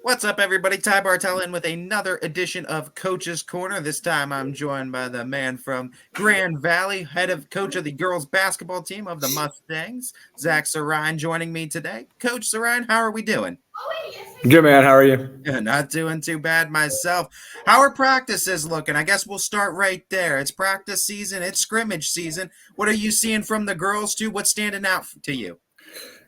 What's up, everybody? Ty Bartell in with another edition of Coach's Corner. This time I'm joined by the man from Grand Valley, head of coach of the girls basketball team of the Mustangs, Zach Sirrine, joining me today. Coach Sirrine, how are we doing? Good man, how are you? Yeah, not doing too bad myself. How are practices looking? I guess we'll start right there. It's practice season, it's scrimmage season. What are you seeing from the girls, too? What's standing out to you?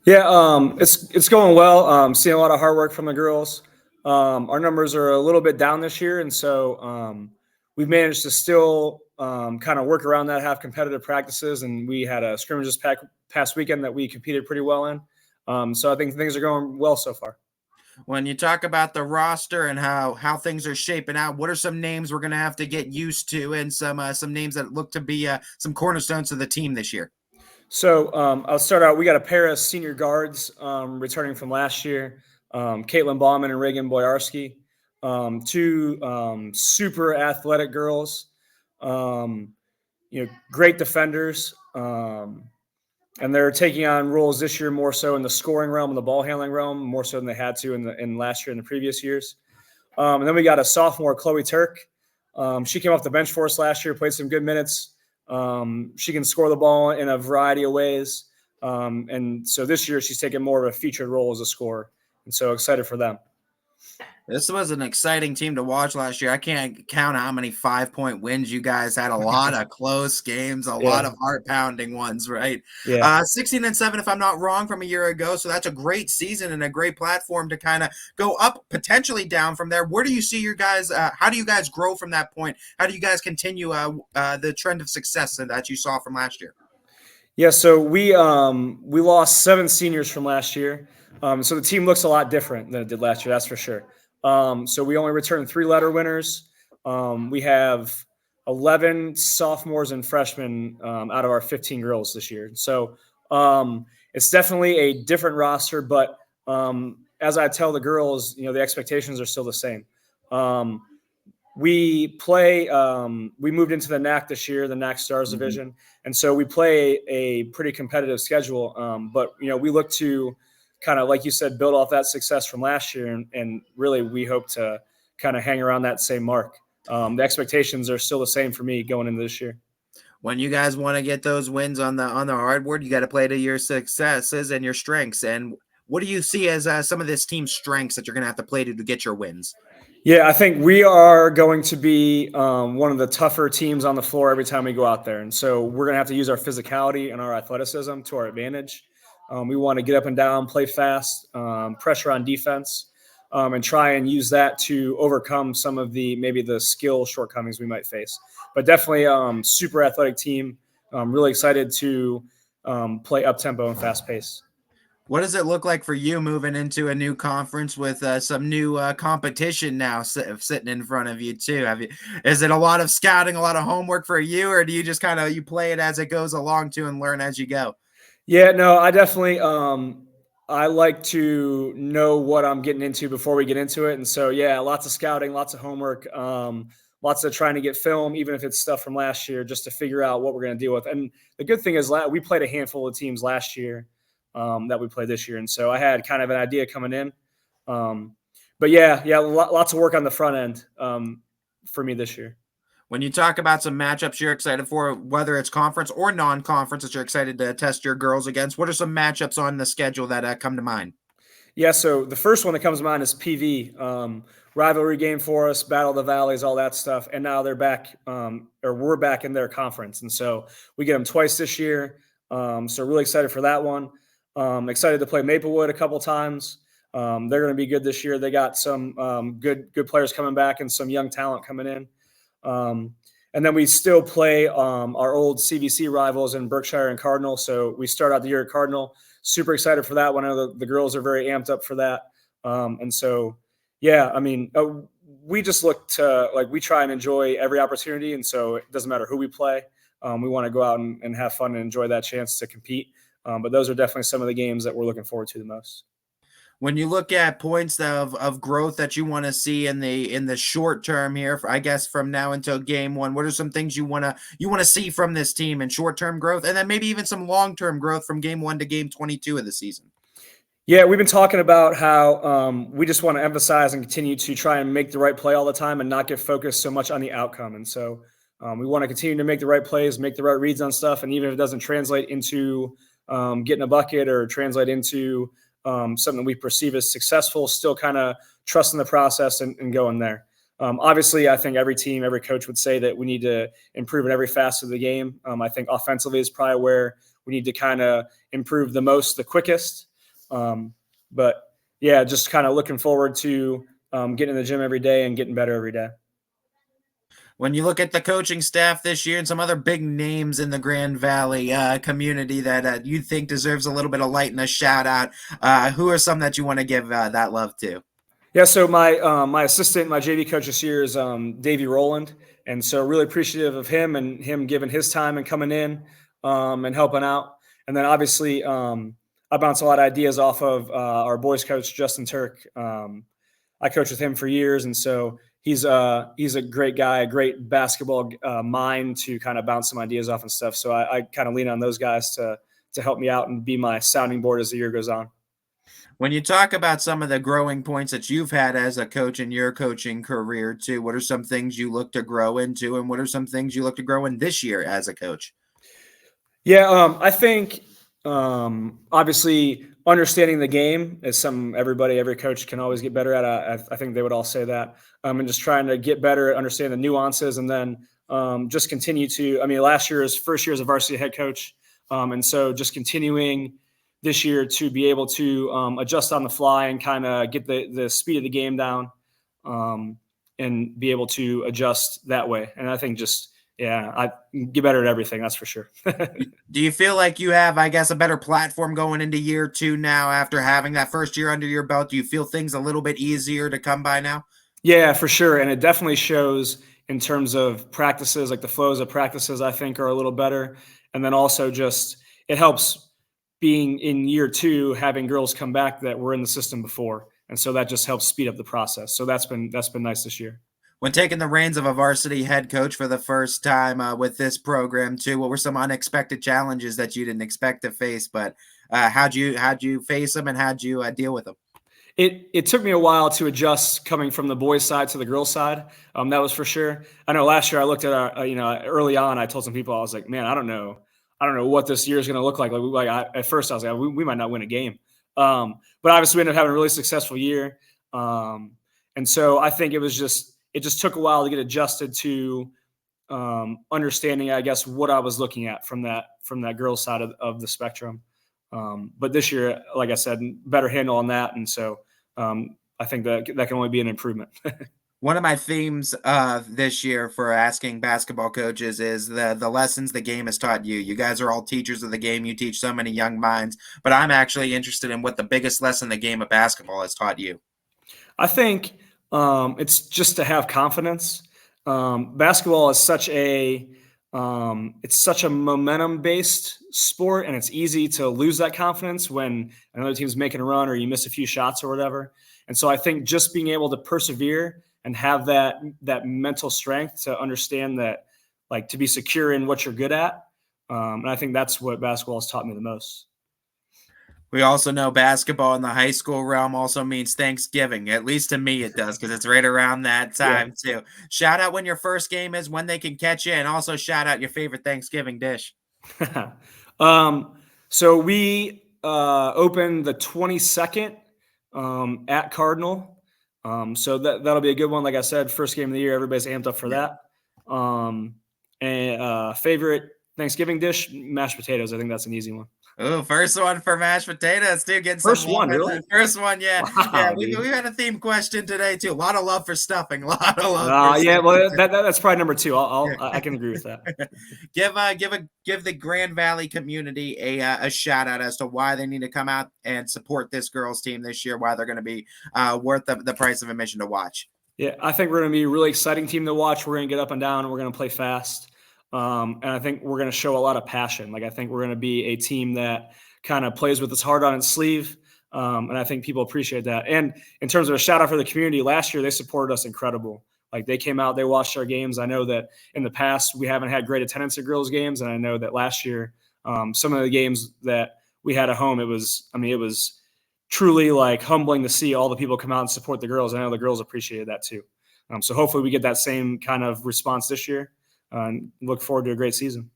Yeah, it's going well. Seeing a lot of hard work from the girls. Our numbers are a little bit down this year, and so we've managed to still kind of work around that, have competitive practices, and we had a scrimmages past weekend that we competed pretty well in. So I think things are going well so far. When you talk about the roster and how things are shaping out, what are some names we're going to have to get used to, and some names that look to be some cornerstones of the team this year? So I'll start out. We got a pair of senior guards returning from last year, Caitlin Bauman and Reagan Boyarski, two super athletic girls, um, great defenders, and they're taking on roles this year more so in the scoring realm and the ball handling realm, more so than they had to in last year and the previous years. And then we got a sophomore, Chloe Turk. She came off the bench for us last year, played some good minutes. She can score the ball in a variety of ways. And so this year she's taken more of a featured role as a scorer. And so excited for them. This was an exciting team to watch last year. I can't count how many 5-point wins you guys had. A lot of close games, a lot Yeah. of heart-pounding ones, right? Yeah. 16-7, if I'm not wrong, from a year ago. So that's a great season and a great platform to kind of go up, potentially down from there. Where do you see your guys? How do you guys grow from that point? How do you guys continue the trend of success that you saw from last year? Yeah, so we lost 7 seniors from last year. So the team looks a lot different than it did last year, that's for sure. So we only returned 3 letter winners. We have 11 sophomores and freshmen out of our 15 girls this year. So it's definitely a different roster, but as I tell the girls, the expectations are still the same. We moved into the NAC this year, the NAC Stars division, and so we play a pretty competitive schedule. But we look to kind of, like you said, build off that success from last year, and really we hope to kind of hang around that same mark. The expectations are still the same for me going into this year. When you guys want to get those wins on the hardboard, you got to play to your successes and your strengths. And what do you see as some of this team's strengths that you're going to have to play to get your wins? Yeah, I think we are going to be one of the tougher teams on the floor every time we go out there. And so we're going to have to use our physicality and our athleticism to our advantage. We want to get up and down, play fast, pressure on defense, and try and use that to overcome some of maybe the skill shortcomings we might face. But definitely super athletic team. I'm really excited to play up-tempo and fast pace. What does it look like for you moving into a new conference with some new competition now sitting in front of you too? Is it a lot of scouting, a lot of homework for you, or do you just kind of you play it as it goes along too and learn as you go? Yeah, no, I definitely I like to know what I'm getting into before we get into it. And so yeah, lots of scouting, lots of homework, lots of trying to get film, even if it's stuff from last year, just to figure out what we're going to deal with. And the good thing is we played a handful of teams last year that we played this year. And so I had kind of an idea coming in. But yeah, lots of work on the front end for me this year. When you talk about some matchups you're excited for, whether it's conference or non-conference that you're excited to test your girls against, what are some matchups on the schedule that come to mind? Yeah, so the first one that comes to mind is PV. Rivalry game for us, Battle of the Valleys, all that stuff. And now they're back, or we're back in their conference. And so we get them twice this year. So really excited for that one. Excited to play Maplewood a couple times. They're going to be good this year. They got some good players coming back and some young talent coming in. And then we still play our old CVC rivals in Berkshire and Cardinal. So we start out the year at Cardinal. Super excited for that one. I know the girls are very amped up for that. And so, yeah, I mean, we just look to, we try and enjoy every opportunity. And so it doesn't matter who we play. We want to go out and have fun and enjoy that chance to compete. But those are definitely some of the games that we're looking forward to the most. When you look at points of growth that you want to see in the short term here, I guess from now until game one, what are some things you want to see from this team in short term growth, and then maybe even some long term growth from game one to game 22 of the season? Yeah, we've been talking about how we just want to emphasize and continue to try and make the right play all the time and not get focused so much on the outcome. And so we want to continue to make the right plays, make the right reads on stuff. And even if it doesn't translate into getting a bucket or translate into something we perceive as successful, still kind of trusting the process and going there. Obviously, I think every team, every coach would say that we need to improve in every facet of the game. I think offensively is probably where we need to kind of improve the most, the quickest. But yeah, just kind of looking forward to getting in the gym every day and getting better every day. When you look at the coaching staff this year and some other big names in the Grand Valley community that you think deserves a little bit of light and a shout out, who are some that you want to give that love to? Yeah, so my assistant, my JV coach this year is Davey Rowland, and so really appreciative of him and him giving his time and coming in and helping out. And then obviously I bounce a lot of ideas off of our boys coach Justin Turk. I coached with him for years, and so he's a great guy, a great basketball mind to kind of bounce some ideas off and stuff. So I kind of lean on those guys to help me out and be my sounding board as the year goes on. When you talk about some of the growing points that you've had as a coach in your coaching career too, what are some things you look to grow into, and what are some things you look to grow in this year as a coach? Yeah, I think obviously understanding the game is something every coach can always get better at. I think they would all say that. And just trying to get better at understanding the nuances, and then just continue to. I mean, last year is first year as a varsity head coach, and so just continuing this year to be able to adjust on the fly and kind of get the speed of the game down, and be able to adjust that way. And I think just I get better at everything. That's for sure. Do you feel like you have, I guess, a better platform going into year two now after having that first year under your belt? Do you feel things a little bit easier to come by now? Yeah, for sure. And it definitely shows in terms of practices, like the flows of practices, I think are a little better. And then also just it helps being in year two, having girls come back that were in the system before. And so that just helps speed up the process. So that's been nice this year. When taking the reins of a varsity head coach for the first time with this program too, what were some unexpected challenges that you didn't expect to face? But how'd you face them, and how'd you deal with them? It took me a while to adjust coming from the boys' side to the girls' side. That was for sure. I know last year I looked at our, early on, I told some people, I was like, man, I don't know what this year is going to look like. At first I was like, we might not win a game. But obviously we ended up having a really successful year. And so I think it just took a while to get adjusted to understanding, I guess, what I was looking at from that girls' side of the spectrum. But this year, like I said, better handle on that. And so I think that can only be an improvement. One of my themes this year for asking basketball coaches is the lessons the game has taught you. You guys are all teachers of the game. You teach so many young minds, but I'm actually interested in what the biggest lesson the game of basketball has taught you. I think it's just to have confidence. Basketball is such a momentum-based sport, and it's easy to lose that confidence when another team's making a run or you miss a few shots or whatever. And so I think just being able to persevere and have that mental strength to understand that, like, to be secure in what you're good at. And I think that's what basketball has taught me the most. We also know basketball in the high school realm also means Thanksgiving. At least to me it does, because it's right around that time too. Shout out when your first game is, when they can catch you, and also shout out your favorite Thanksgiving dish. So we open the 22nd at Cardinal. So that'll be a good one. Like I said, first game of the year, everybody's amped up for that. And favorite Thanksgiving dish, mashed potatoes. I think that's an easy one. Oh, first one for mashed potatoes too. Getting First some one, really? First one, yeah. Wow, yeah, we had a theme question today too. A lot of love for stuffing. A lot of love. For yeah, stuffing. well, that's probably number two. I can agree with that. give the Grand Valley community a shout out as to why they need to come out and support this girls team this year. Why they're going to be worth the price of admission to watch. Yeah, I think we're going to be a really exciting team to watch. We're going to get up and down, and we're going to play fast. And I think we're going to show a lot of passion. Like, I think we're going to be a team that kind of plays with its heart on its sleeve. And I think people appreciate that. And in terms of a shout out for the community, last year they supported us incredible. Like, they came out, they watched our games. I know that in the past we haven't had great attendance at girls games. And I know that last year, some of the games that we had at home, it was truly like humbling to see all the people come out and support the girls. I know the girls appreciated that too. So hopefully we get that same kind of response this year, and look forward to a great season.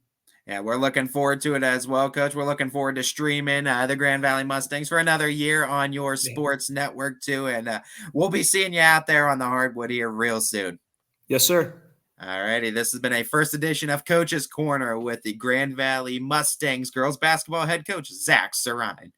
Yeah, we're looking forward to it as well, Coach. We're looking forward to streaming the Grand Valley Mustangs for another year on your sports network too, and we'll be seeing you out there on the hardwood here real soon. Yes, sir. All righty, this has been a first edition of Coach's Corner with the Grand Valley Mustangs girls basketball head coach, Zach Sirrine.